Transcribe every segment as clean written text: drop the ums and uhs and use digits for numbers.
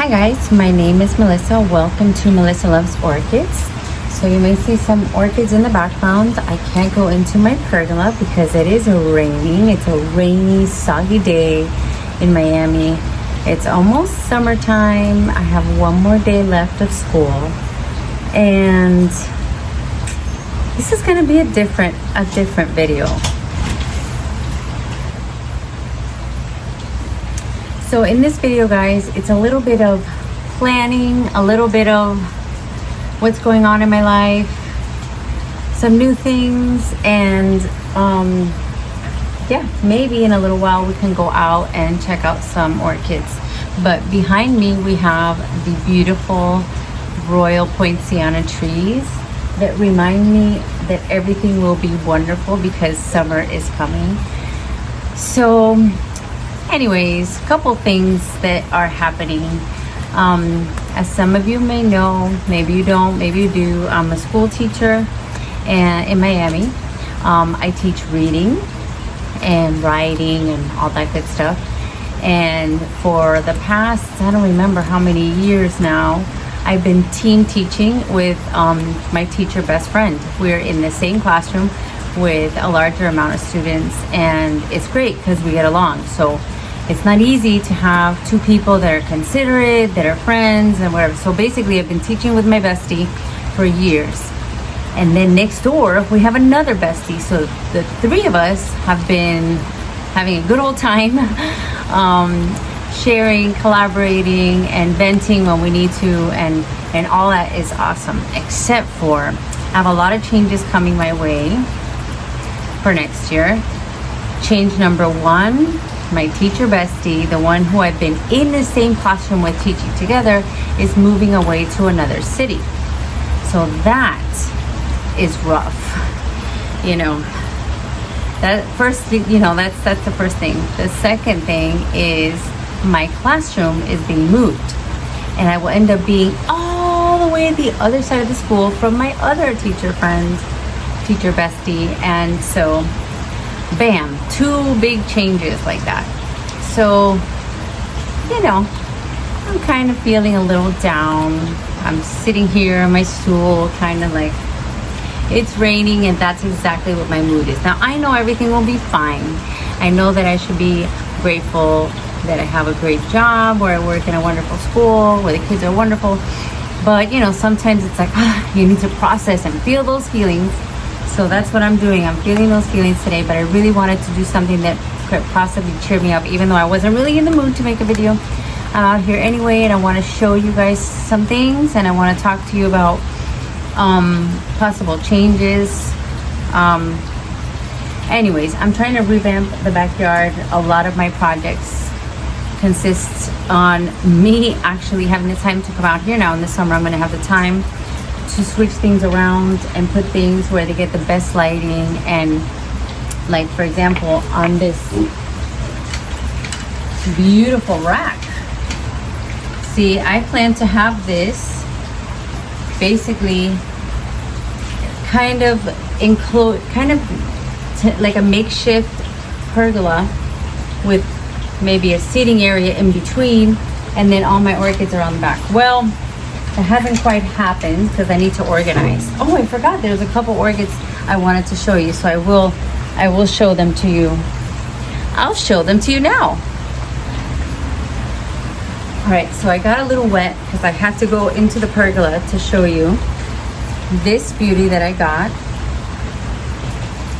Hi guys, my name is Melissa. Welcome to Melissa Loves Orchids. So you may see some orchids in the background. I can't go into my pergola because it is raining. It's a rainy, soggy day in Miami. It's almost summertime. I have one more day left of school. And this is gonna be a different video. So in this video, guys, it's a little bit of planning, a little bit of what's going on in my life, some new things, and yeah, maybe in a little while we can go out and check out some orchids. But behind me we have the beautiful royal poinciana trees that remind me that everything will be wonderful because summer is coming. So anyways, a couple things that are happening. As some of you may know, maybe you don't, maybe you do, I'm a school teacher and in Miami. I teach reading and writing and all that good stuff. And for the past, I don't remember how many years now, I've been team teaching with my teacher best friend. We're in the same classroom with a larger amount of students, and it's great because we get along. So it's not easy to have two people that are considerate, that are friends and whatever. So basically I've been teaching with my bestie for years. And then next door we have another bestie. So the three of us have been having a good old time, sharing, collaborating, and venting when we need to, and all that is awesome. Except for I have a lot of changes coming my way for next year. Change number one, my teacher bestie, the one who I've been in the same classroom with teaching together, is moving away to another city. So that is rough. You know, that first, you know, that's the first thing. The second thing is my classroom is being moved, and I will end up being all the way at the other side of the school from my other teacher friend, teacher bestie. And so bam, two big changes like that. So, you know, I'm kind of feeling a little down. I'm sitting here on my stool, kind of like, it's raining, and that's exactly what my mood is. Now, I know everything will be fine. I know that I should be grateful that I have a great job, where I work in a wonderful school, where the kids are wonderful. But, you know, sometimes it's like, you need to process and feel those feelings. So that's what I'm doing. I'm feeling those feelings today, but I really wanted to do something that could possibly cheer me up, even though I wasn't really in the mood to make a video. I'm out here anyway, and I want to show you guys some things, and I want to talk to you about possible changes. Anyways, I'm trying to revamp the backyard. A lot of my projects consists on me actually having the time to come out here. Now in the summer, I'm going to have the time to switch things around and put things where they get the best lighting. And like, for example, on this beautiful rack, see, I plan to have this basically kind of like a makeshift pergola with maybe a seating area in between, and then all my orchids are on the back. Well, it hasn't quite happened because I need to organize. Oh, I forgot there's a couple orchids I wanted to show you, so I will show them to you. I'll show them to you now. All right, so I got a little wet because I had to go into the pergola to show you this beauty that I got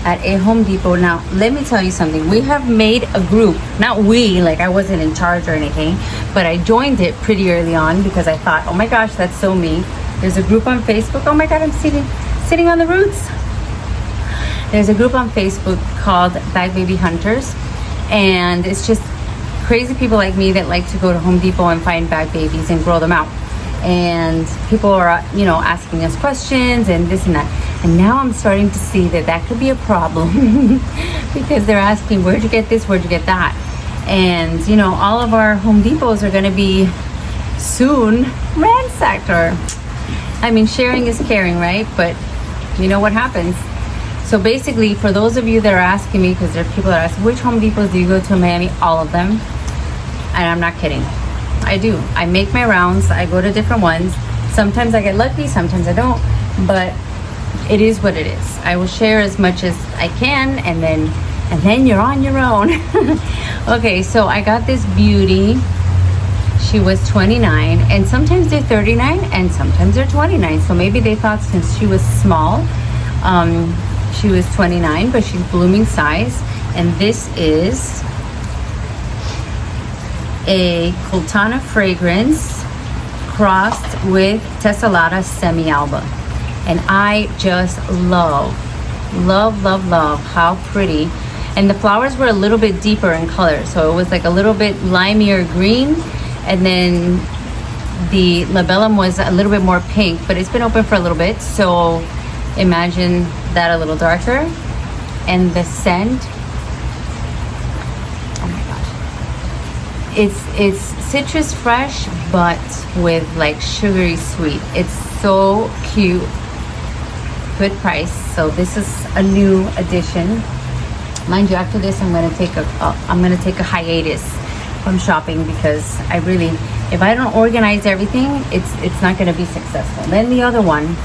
at a Home Depot. Now, let me tell you something. We have made a group. Not we, like I wasn't in charge or anything, but I joined it pretty early on because I thought, oh my gosh, that's so me. There's a group on Facebook. Oh my God, I'm sitting on the roots. There's a group on Facebook called Bag Baby Hunters, and it's just crazy people like me that like to go to Home Depot and find bag babies and grow them out. And people are, you know, asking us questions and this and that. And now I'm starting to see that that could be a problem because they're asking, where'd you get this? Where'd you get that? And, you know, all of our Home Depots are going to be soon ransacked. Or, I mean, sharing is caring, right? But you know what happens. So basically, for those of you that are asking me, because there are people that ask, which Home Depots do you go to in Miami? All of them. And I'm not kidding. I do. I make my rounds. I go to different ones. Sometimes I get lucky, sometimes I don't, but it is what it is. I will share as much as I can, and then you're on your own. Okay, so I got this beauty. She was 29, and sometimes they're 39 and sometimes they're 29. So maybe they thought since she was small, she was 29, but she's blooming size. And this is a Cultana fragrance crossed with Tessellata semi-alba. And I just love how pretty. And the flowers were a little bit deeper in color, so it was like a little bit limey green, and then the labellum was a little bit more pink, but it's been open for a little bit, so imagine that a little darker. And the scent, oh my gosh, it's citrus fresh but with like sugary sweet. It's so cute, good price. So this is a new addition. Mind you, after this I'm gonna take a hiatus from shopping, because I really, if I don't organize everything, it's not gonna be successful. Then the other one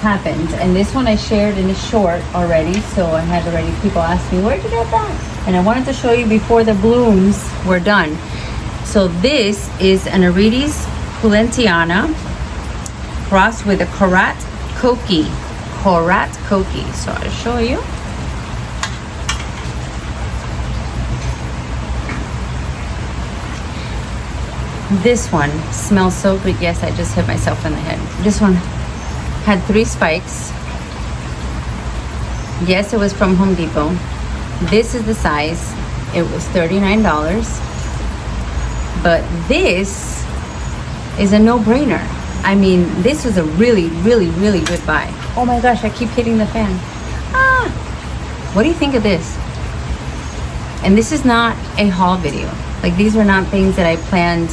happened, and this one I shared in a short already, so I had already people ask me, where'd you get that? And I wanted to show you before the blooms were done. So this is an Orchids Pulentiana crossed with a Korat Koki. So I'll show you. This one smells so good. Yes, I just hit myself in the head. This one had 3 spikes. Yes, it was from Home Depot. This is the size. It was $39. But this is a no-brainer. I mean, this was a really good buy. Oh my gosh, I keep hitting the fan. What do you think of this? And this is not a haul video. Like, these are not things that I planned.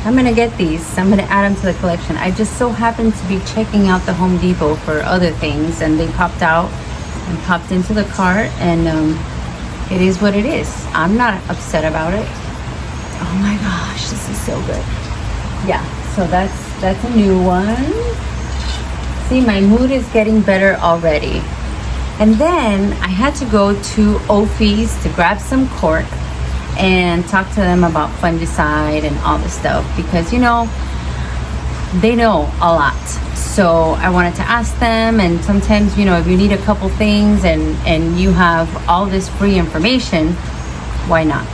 I'm gonna get these. I'm gonna add them to the collection. I just so happened to be checking out the Home Depot for other things, and they popped out and popped into the cart, and it is what it is. I'm not upset about it. Oh my gosh, this is so good. Yeah, so that's a new one. See, my mood is getting better already. And then I had to go to Ophi's to grab some cork and talk to them about fungicide and all this stuff, because you know, they know a lot. So I wanted to ask them, and sometimes, you know, if you need a couple things and you have all this free information, why not?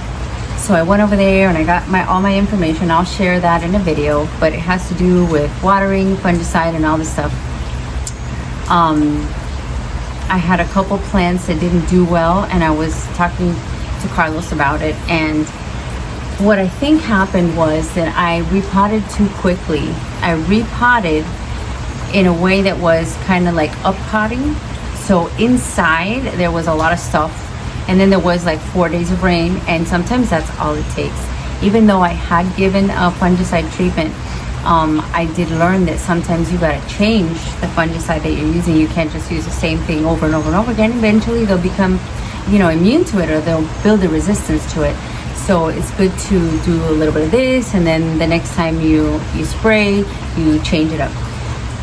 So I went over there and I got all my information. I'll share that in a video, but it has to do with watering, fungicide, and all this stuff. I had a couple plants that didn't do well, and I was talking to Carlos about it, and what I think happened was that I repotted too quickly. I repotted in a way that was kind of like up potting, so inside there was a lot of stuff, and then there was like 4 days of rain, and sometimes that's all it takes. Even though I had given a fungicide treatment, I did learn that sometimes you gotta change the fungicide that you're using. You can't just use the same thing over and over and over again. Eventually they'll become, you know, immune to it, or they'll build a resistance to it. So it's good to do a little bit of this, and then the next time you spray, you change it up.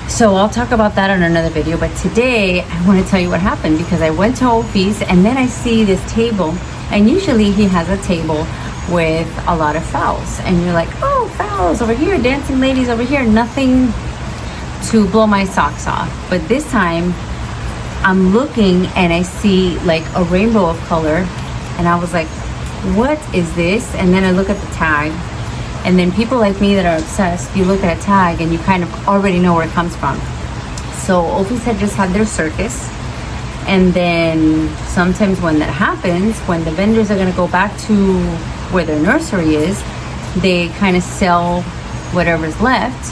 So I'll talk about that on another video, but today I want to tell you what happened, because I went to Ophi's and then I see this table, and usually he has a table with a lot of phals, and you're like, oh, phals over here, dancing ladies over here, nothing to blow my socks off. But this time I'm looking and I see like a rainbow of color, and I was like, what is this? And then I look at the tag, and then people like me that are obsessed, you look at a tag and you kind of already know where it comes from. So Ophi's had just had their circus, and then sometimes when that happens, when the vendors are going to go back to where their nursery is, they kind of sell whatever's left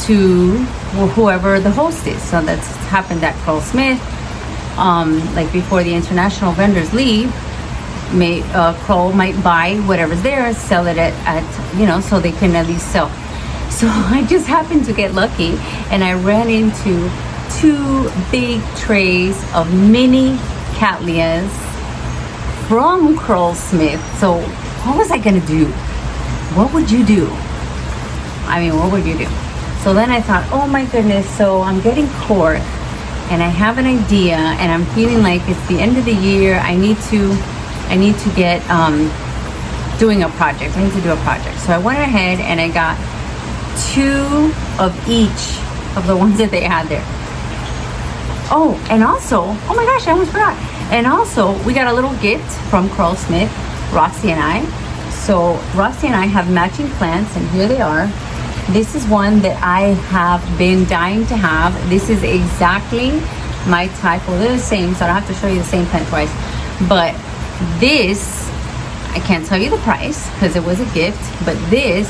to whoever the host is. So that's happened at Carl Smith. Like before the international vendors leave, Kroll might buy whatever's there, sell it at you know, so they can at least sell. So I just happened to get lucky, and I ran into 2 big trays of mini Cattleyas from Kroll Smith. So what was I gonna do? what would you do? I mean, what would you do? So then I thought, oh my goodness, so I'm getting cork and I have an idea and I'm feeling like it's the end of the year. I need to get doing a project. I need to do a project. So I went ahead and I got 2 of each of the ones that they had there. Oh, and also, oh my gosh, I almost forgot. And also, we got a little gift from Carl Smith, Roxy and I. So Roxy and I have matching plants, and here they are. This is one that I have been dying to have. This is exactly my type. Well, they're the same, so I don't have to show you the same plant twice. But this, I can't tell you the price because it was a gift, but this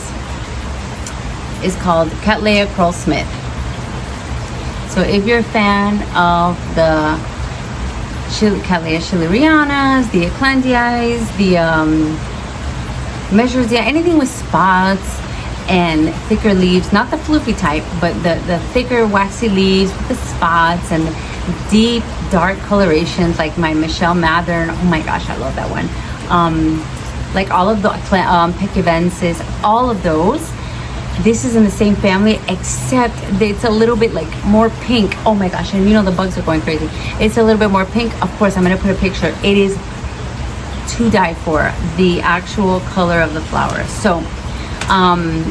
is called Cattleya Carl Smith. So if you're a fan of the Cattleya schillerianas, the eclandias, the measures, anything with spots and thicker leaves, not the floofy type, but the thicker waxy leaves with the spots and deep dark colorations, like my Michelle Mathern. Oh my gosh, I love that one. Like all of the Pecavensis, all of those. This is in the same family, except it's a little bit like more pink. Oh my gosh, and you know the bugs are going crazy. It's a little bit more pink. Of course, I'm gonna put a picture. It is to die for, the actual color of the flowers. So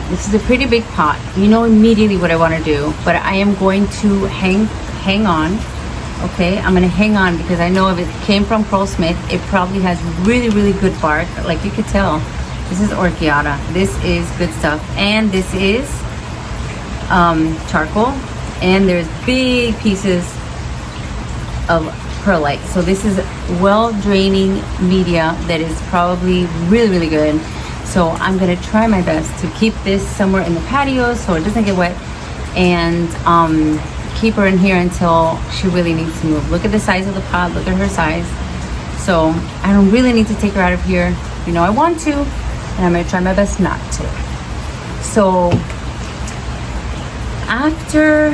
this is a pretty big pot. You know immediately what I want to do, but I am going to hang on. Okay, I'm gonna hang on because I know if it came from Carl Smith, it probably has really good bark. Like you could tell. This is Orchiata. This is good stuff. And this is charcoal. And there's big pieces of perlite. So this is well draining media that is probably really good. So I'm gonna try my best to keep this somewhere in the patio so it doesn't get wet, and keep her in here until she really needs to move. Look at the size of the pot, look at her size. So I don't really need to take her out of here. You know I want to, and I'm gonna try my best not to. So after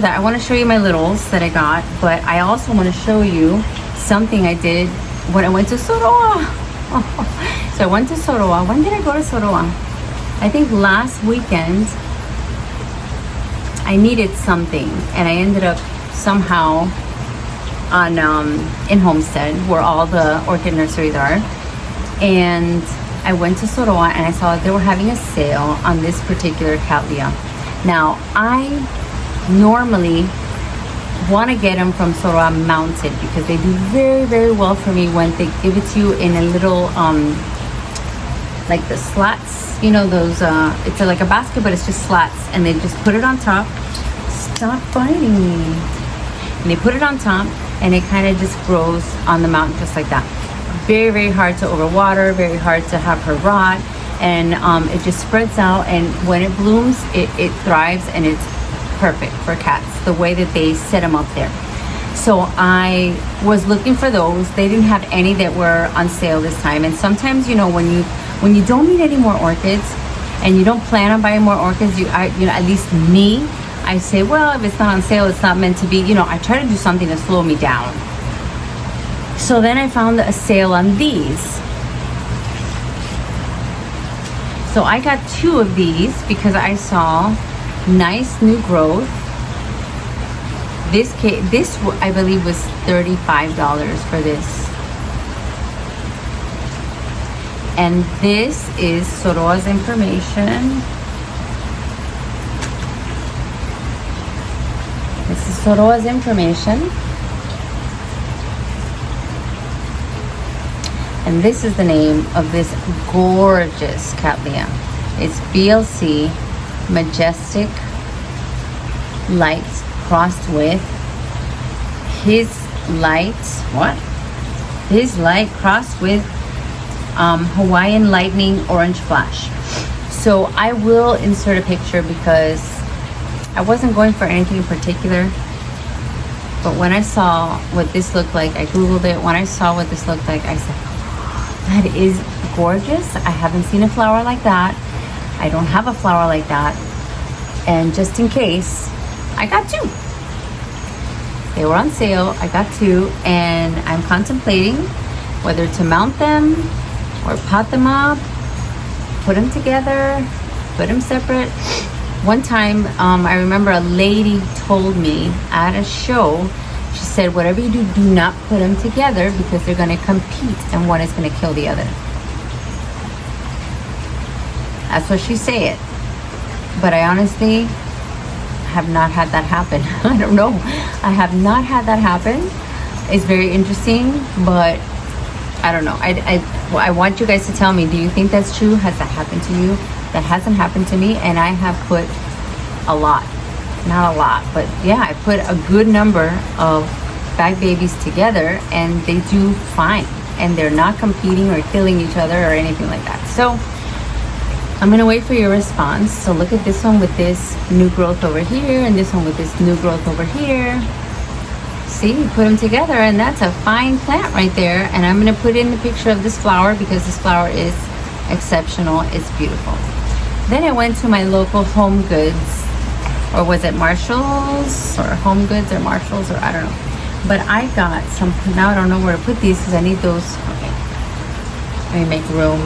that, I wanna show you my littles that I got, but I also wanna show you something I did when I went to Soroa. So I went to Soroa. When did I go to Soroa? I think last weekend. I needed something, and I ended up somehow on in Homestead, where all the orchid nurseries are, and I went to Soroa and I saw that they were having a sale on this particular Cattleya. Now I normally want to get them from Soroa mounted because they do very well for me when they give it to you in a little like the slats, you know, those it's like a basket, but it's just slats, and they just put it on top. Stop biting me. And they put it on top, and it kind of just grows on the mountain just like that. Very hard to overwater, very hard to have her rot, and it just spreads out, and when it blooms, it thrives, and it's perfect for cats, the way that they set them up there. So I was looking for those. They didn't have any that were on sale this time, and sometimes, you know, when you don't need any more orchids and you don't plan on buying more orchids, you know, at least me, I say, well, if it's not on sale, it's not meant to be. You know, I try to do something to slow me down. So then I found a sale on these. So I got 2 of these because I saw nice new growth. This I believe was $35 for this. And this is Soroa's information. This is Soroa's information. And this is the name of this gorgeous Cattleya. It's BLC Majestic Light crossed with His Light. What? His Light crossed with Hawaiian Lightning Orange Flash. So I will insert a picture because I wasn't going for anything in particular, but when I saw what this looked like, I googled it. When I saw what this looked like, I said, that is gorgeous. I haven't seen a flower like that. I don't have a flower like that. And just in case, I got 2. They were on sale. I got 2, and I'm contemplating whether to mount them or pot them up, put them together, put them separate. One time, I remember a lady told me at a show, she said, whatever you do, do not put them together because they're going to compete and one is going to kill the other. That's what she said. But I honestly have not had that happen. I don't know. I have not had that happen. It's very interesting, but I don't know. I want you guys to tell me, do you think that's true? Has that happened to you? That hasn't happened to me, and I have put a lot. Not a lot, but yeah, I put a good number of bag babies together and they do fine. And they're not competing or killing each other or anything like that. So I'm gonna wait for your response. So look at this one with this new growth over here and this one with this new growth over here. See, you put them together and that's a fine plant right there. And I'm gonna put in the picture of this flower because this flower is exceptional. It's beautiful. Then I went to my local Home Goods, or was it Marshall's or Home Goods or Marshall's, or I don't know. But I got some, now I don't know where to put these because I need those. Okay, let me make room.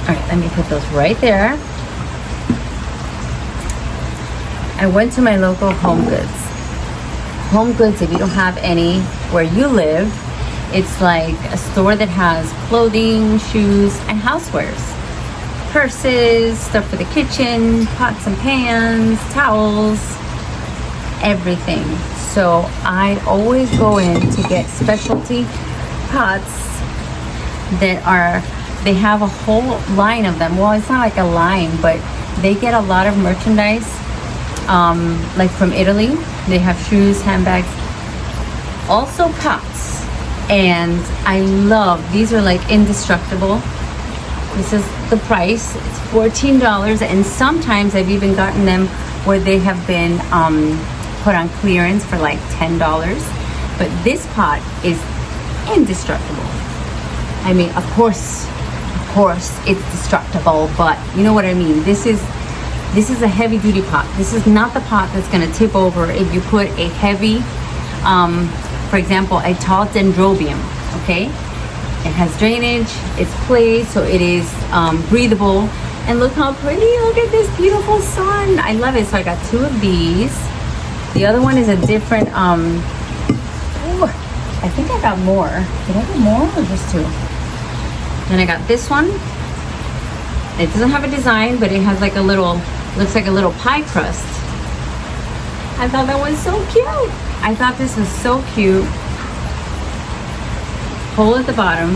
All right, let me put those right there. I went to my local Home Goods. Home Goods, if you don't have any where you live, it's like a store that has clothing, shoes, and housewares. Purses, stuff for the kitchen, pots and pans, towels, everything. So I always go in to get specialty pots that are, they have a whole line of them. Well, it's not like a line, but they get a lot of merchandise, like from Italy. They have shoes, handbags, also pots. And I love, these are like indestructible. This is the price. It's $14, and sometimes I've even gotten them where they have been put on clearance for like $10. But this pot is indestructible. I mean, of course it's destructible, but you know what I mean. This is a heavy duty pot. This is not the pot that's gonna tip over if you put a heavy, for example, a tall dendrobium, okay? It has drainage, it's clay, so it is breathable. And look how pretty, look at this beautiful sun. I love it. So I got 2 of these. The other one is a different, ooh, I think I got more. Did I get more or just 2? Then I got this one. It doesn't have a design, but it has like a little, looks like a little pie crust. I thought that was so cute. I thought this was so cute. Hole at the bottom.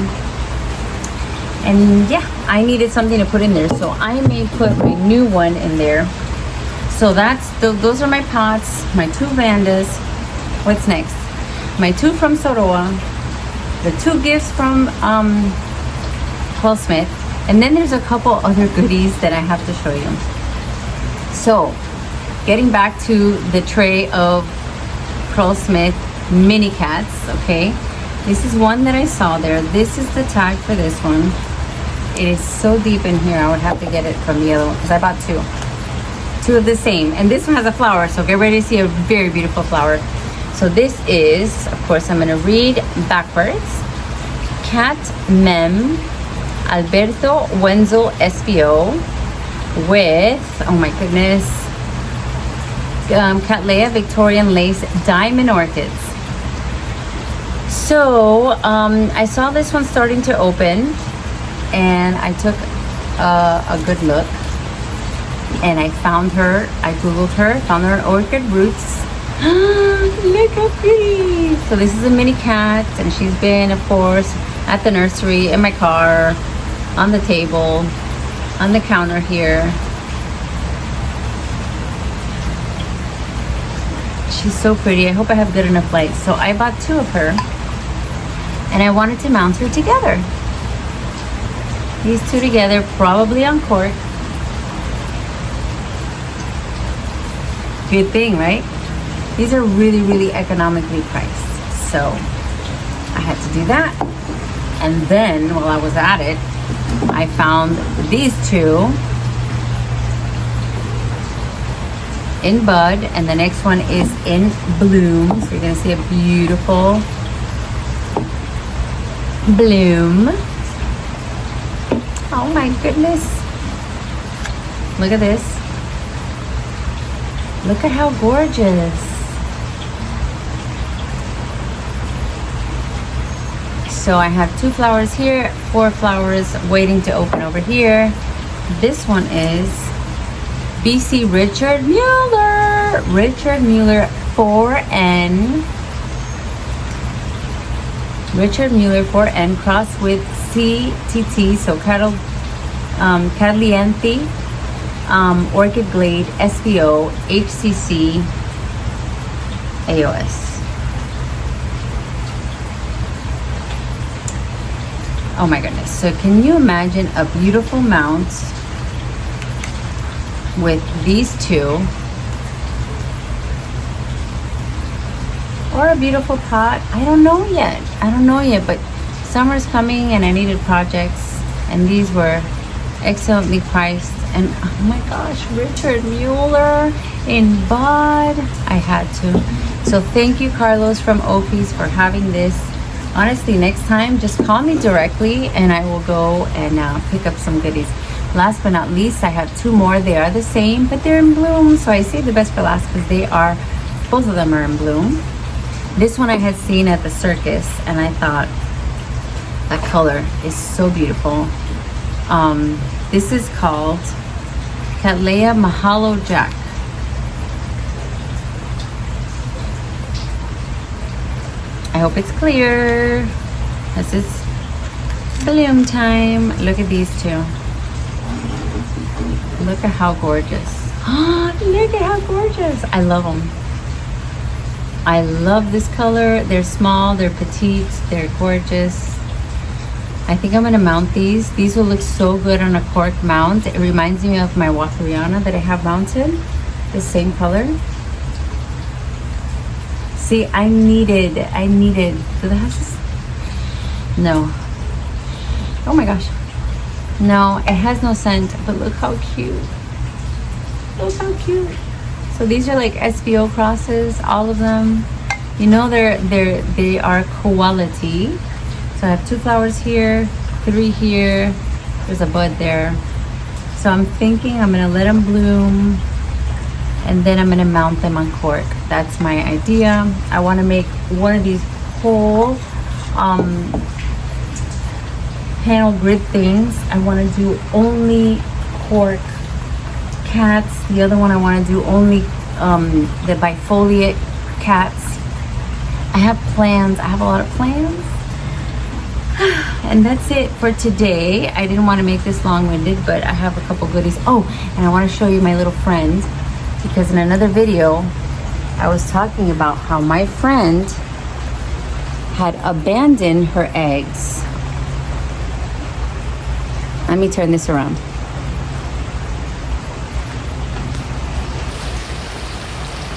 And yeah, I needed something to put in there, so I may put my new one in there. So that's those are my pots, my 2 Vandas. What's next? My 2 from Soroa, the 2 gifts from Paul Smith, and then there's a couple other goodies that I have to show you. So getting back to the tray of Pearl Smith mini cats, okay? This is one that I saw there. This is the tag for this one. It is so deep in here, I would have to get it from the other one because I bought 2 of the same. And this one has a flower, so get ready to see a very beautiful flower. So this is, of course, I'm gonna read backwards. Cat Mem Alberto Wenzel SBO with, oh my goodness, Cattleya Victorian Lace Diamond Orchids. So I saw this one starting to open and I took a good look and I found her, I googled her, found her on Orchid Roots. Look how pretty. So this is a mini cat and she's been, of course, at the nursery, in my car, on the table, on the counter here. She's so pretty. I hope I have good enough light. So I bought 2 of her and I wanted to mount her together. These 2 together, probably on cork. Good thing, right? These are really, really economically priced. So I had to do that. And then while I was at it, I found these 2 in bud, and the next one is in bloom. So you're gonna see a beautiful bloom. Oh my goodness. Look at this. Look at how gorgeous. So I have 2 flowers here, 4 flowers waiting to open over here. This one is BC Richard Mueller. Richard Mueller 4N. Richard Mueller 4N crossed with CTT, so Catalianthe, Orchid Glade, SVO, HCC, AOS. Oh my goodness. So can you imagine a beautiful mount with these 2? Or a beautiful pot? I don't know yet. But summer's coming and I needed projects, and these were excellently priced. And oh my gosh, Richard Mueller in bud. I had to. So thank you, Carlos from Ophies, for having this. Honestly, next time, just call me directly and I will go and pick up some goodies. Last but not least, I have 2 more. They are the same, but they're in bloom. So I saved the best for last because both of them are in bloom. This one I had seen at the circus and I thought that color is so beautiful. This is called Cattleya Mahalo Jack. I hope it's clear. This is bloom time. Look at these 2. Look at how gorgeous. Look at how gorgeous. I love them. I love this color. They're small, they're petite, they're gorgeous. I think I'm gonna mount these. These will look so good on a cork mount. It reminds me of my Wakariana that I have mounted. The same color. See, I needed, do the houses? No. Oh my gosh. No, it has no scent, but look how cute. Look how cute. So these are like SVO crosses, all of them. You know they are quality. So I have 2 flowers here, 3 here. There's a bud there. So I'm thinking I'm gonna let them bloom, and then I'm gonna mount them on cork. That's my idea. I wanna make one of these whole panel grid things. I wanna do only cork cats. The other one I wanna do only the bifoliate cats. I have plans. I have a lot of plans. And that's it for today. I didn't want to make this long-winded, but I have a couple goodies. Oh, and I want to show you my little friend, because in another video I was talking about how my friend had abandoned her eggs. Let me turn this around.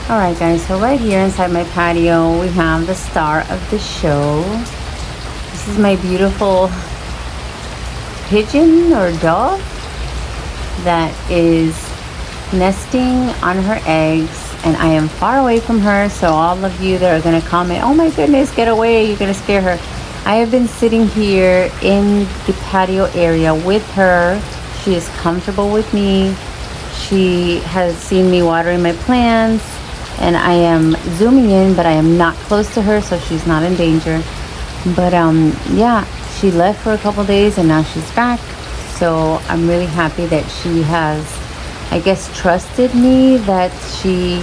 Alright guys, so right here inside my patio we have the star of the show. This is my beautiful pigeon or dove that is nesting on her eggs, and I am far away from her, so all of you that are going to comment, oh my goodness, get away, you're going to scare her. I have been sitting here in the patio area with her. She is comfortable with me. She has seen me watering my plants, and I am zooming in, but I am not close to her, so she's not in danger. But yeah, she left for a couple days and now she's back. So I'm really happy that she has, I guess, trusted me, that she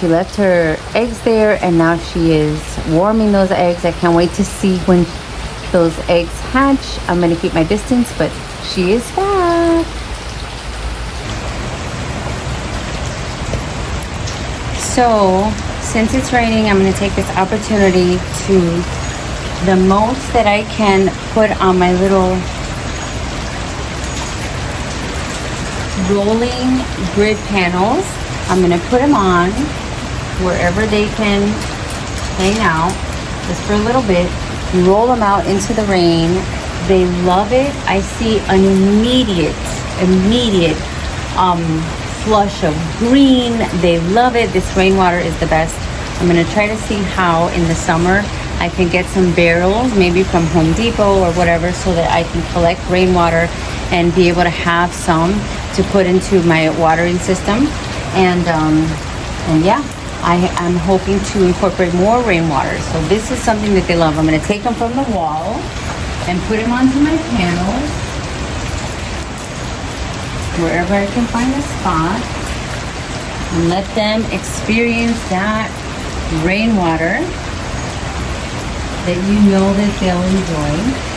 left her eggs there and now she is warming those eggs. I can't wait to see when those eggs hatch. I'm gonna keep my distance, but she is back. So since it's raining, I'm going to take this opportunity to, the most that I can put on my little rolling grid panels, I'm going to put them on wherever they can hang out, just for a little bit, roll them out into the rain. They love it. I see an immediate flush of green. They love it. This rainwater is the best. I'm going to try to see how in the summer I can get some barrels, maybe from Home Depot or whatever, so that I can collect rainwater and be able to have some to put into my watering system. And yeah, I'm hoping to incorporate more rainwater. So this is something that they love. I'm going to take them from the wall and put them onto my panels, wherever I can find a spot, and let them experience that rainwater that you know that they'll enjoy.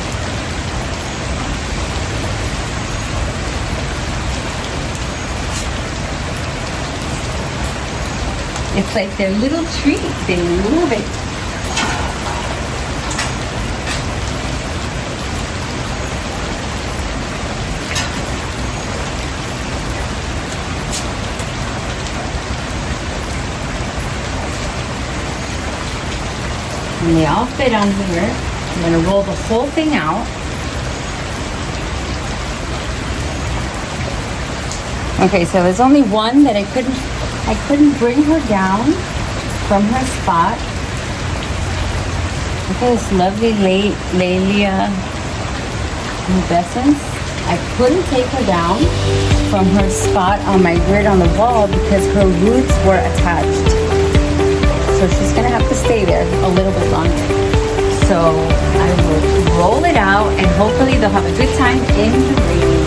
It's like their little treat. They love it. And they all fit on here. I'm going to roll the whole thing out. Okay, so there's only one that I couldn't bring her down from her spot. Look at this lovely Laelia pubescens. I couldn't take her down from her spot on my grid on the wall because her roots were attached. So she's gonna have to stay there a little bit longer. So I will roll it out and hopefully they'll have a good time in the rain.